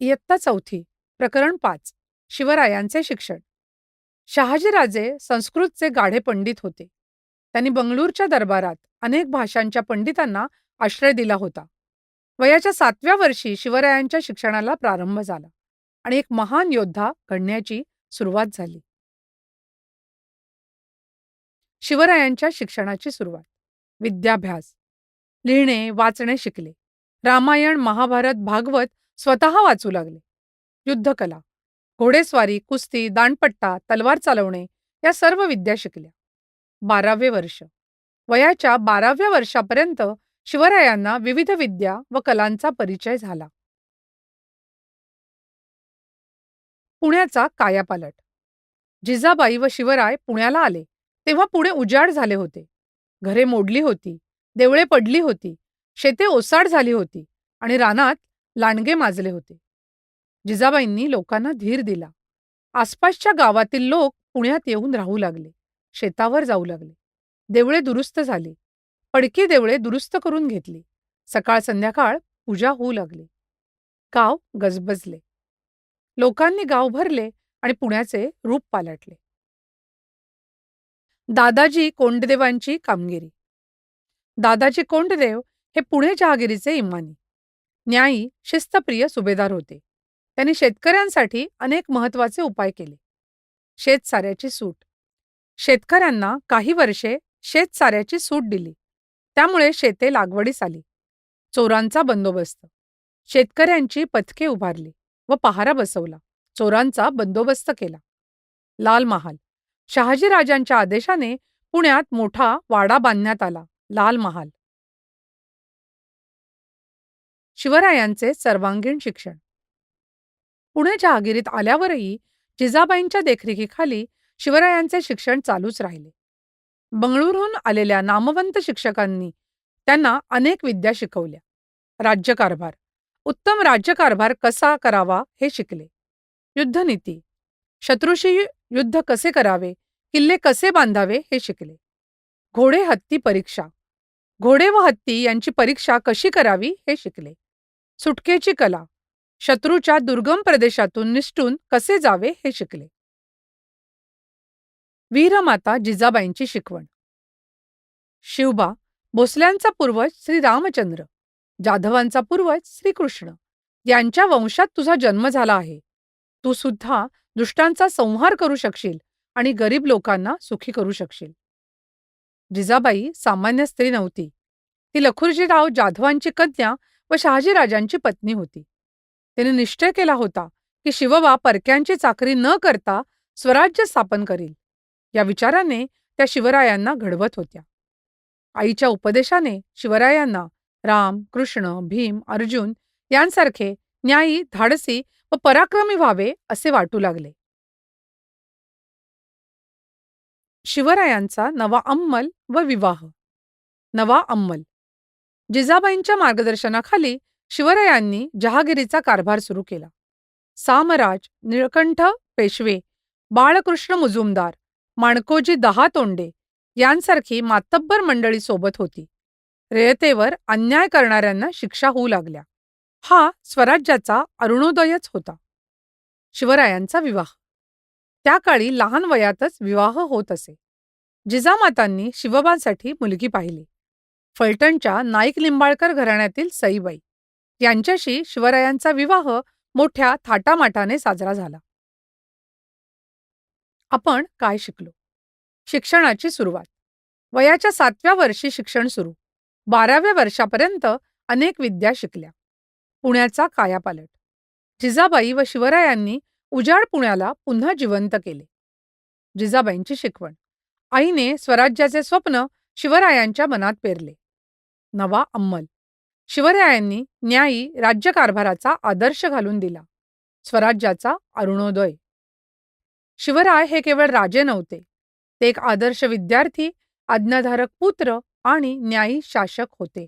इयत्ता चौथी. प्रकरण 5. शिवरायांचे शिक्षण. शहाजीराजे संस्कृतचे गाढे पंडित होते. त्यांनी बंगळूरच्या दरबारात अनेक भाषांच्या पंडितांना आश्रय दिला होता. वयाच्या 7व्या वर्षी शिवरायांच्या शिक्षणाला प्रारंभ झाला आणि एक महान योद्धा घडण्याची सुरुवात झाली. शिवरायांच्या शिक्षणाची सुरुवात. विद्याभ्यास. लिहिणे वाचणे शिकले. रामायण महाभारत भागवत स्वतः वाचू लागले. युद्धकला. घोडेस्वारी कुस्ती दांडपट्टा तलवार चालवणे या सर्व विद्या शिकल्या. 12वे वर्ष. वयाच्या 12व्या वर्षापर्यंत शिवरायांना विविध विद्या व कलांचा परिचय झाला. पुण्याचा कायापालट. जिजाबाई व शिवराय पुण्याला आले तेव्हा पुणे उजाड झाले होते. घरे मोडली होती, देवळे पडली होती, शेते ओसाड झाली होती आणि रानात लांडगे माजले होते. जिजाबाईंनी लोकांना धीर दिला. आसपासच्या गावातील लोक पुण्यात येऊन राहू लागले. शेतावर जाऊ लागले. देवळे दुरुस्त झाली. पडकी देवळे दुरुस्त करून घेतली. सकाळ संध्याकाळ पूजा होऊ लागली. गाव गजबजले. लोकांनी गाव भरले आणि पुण्याचे रूप पालटले. दादाजी कोंडदेवांची कामगिरी. दादाजी कोंडदेव हे पुणे जहागिरीचे इमानी, न्यायी, शिस्तप्रिय सुभेदार होते. त्यांनी शेतकऱ्यांसाठी अनेक महत्त्वाचे उपाय केले. शेतसाऱ्याची सूट. शेतकऱ्यांना काही वर्षे शेतसाऱ्याची सूट दिली. त्यामुळे शेते लागवडीस आली. चोरांचा बंदोबस्त. शेतकऱ्यांची पथके उभारली व पहारा बसवला. चोरांचा बंदोबस्त केला. लाल महाल. शहाजीराजांच्या आदेशाने पुण्यात मोठा वाडा बांधण्यात आला. लाल महाल. शिवरायांचे सर्वांगीण शिक्षण. पुणे जहागिरीत आल्यावरही जिजाबाईंच्या देखरेखीखाली शिवरायांचे शिक्षण चालूच राहिले. बंगळूरहून आलेल्या नामवंत शिक्षकांनी त्यांना अनेक विद्या शिकवल्या. राज्यकारभार. उत्तम राज्यकारभार कसा करावा हे शिकले. युद्धनीती. शत्रूशी युद्ध कसे करावे, किल्ले कसे बांधावे हे शिकले. घोडे हत्ती परीक्षा. घोडे व हत्ती यांची परीक्षा कशी करावी हे शिकले. सुटकेची कला. शत्रूच्या दुर्गम प्रदेशातून निसटून कसे जावे हे शिकले. वीरमाता जिजाबाईंची शिकवण. शिवबा, भोसल्यांचा पूर्वज श्री रामचंद्र, जाधवांचा पूर्वज श्रीकृष्ण यांच्या वंशात तुझा जन्म झाला आहे. तू सुद्धा दुष्टांचा संहार करू शकशील आणि गरीब लोकांना सुखी करू शकशील. जिजाबाई सामान्य स्त्री नव्हती. ती लखुर्जीराव जाधवांची कन्या व शहाजीराजांची पत्नी होती. तिने निश्चय केला होता की शिवबा परक्यांची चाकरी न करता स्वराज्य स्थापन करील. या विचाराने त्या शिवरायांना घडवत होत्या. आईच्या उपदेशाने शिवरायांना राम कृष्ण भीम अर्जुन यांसारखे न्यायी धाडसी व पराक्रमी व्हावे असे वाटू लागले. शिवरायांचा नवा अंमल व विवाह. नवा अंमल. जिजाबाईंच्या मार्गदर्शनाखाली शिवरायांनी जहागिरीचा कारभार सुरू केला. सामराज, निळकंठ पेशवे, बाळकृष्ण मुजुमदार, माणकोजी दहातोंडे यांसारखी मातब्बर मंडळी सोबत होती. रयतेवर अन्याय करणाऱ्यांना शिक्षा होऊ लागल्या. हा स्वराज्याचा अरुणोदयच होता. शिवरायांचा विवाह. त्या काळी लहान वयातच विवाह होत असे. जिजामातांनी शिवबांसाठी मुलगी पाहिली. फलटणच्या नाईक लिंबाळकर घराण्यातील सईबाई यांच्याशी शिवरायांचा विवाह मोठ्या थाटामाटाने साजरा झाला. आपण काय शिकलो? शिक्षणाची सुरुवात. वयाच्या 7व्या वर्षी शिक्षण सुरू. 12व्या वर्षापर्यंत अनेक विद्या शिकल्या. पुण्याचा कायापालट. जिजाबाई व शिवरायांनी उजाड पुण्याला पुन्हा जिवंत केले. जिजाबाईंची शिकवण. आईने स्वराज्याचे स्वप्न शिवरायांच्या मनात पेरले. नवा अंमल. शिवरायांनी न्यायी राज्यकारभाराचा आदर्श घालून दिला. स्वराज्याचा अरुणोदय. शिवराय हे केवळ राजे नव्हते. ते एक आदर्श विद्यार्थी, आज्ञाधारक पुत्र आणि न्यायी शासक होते.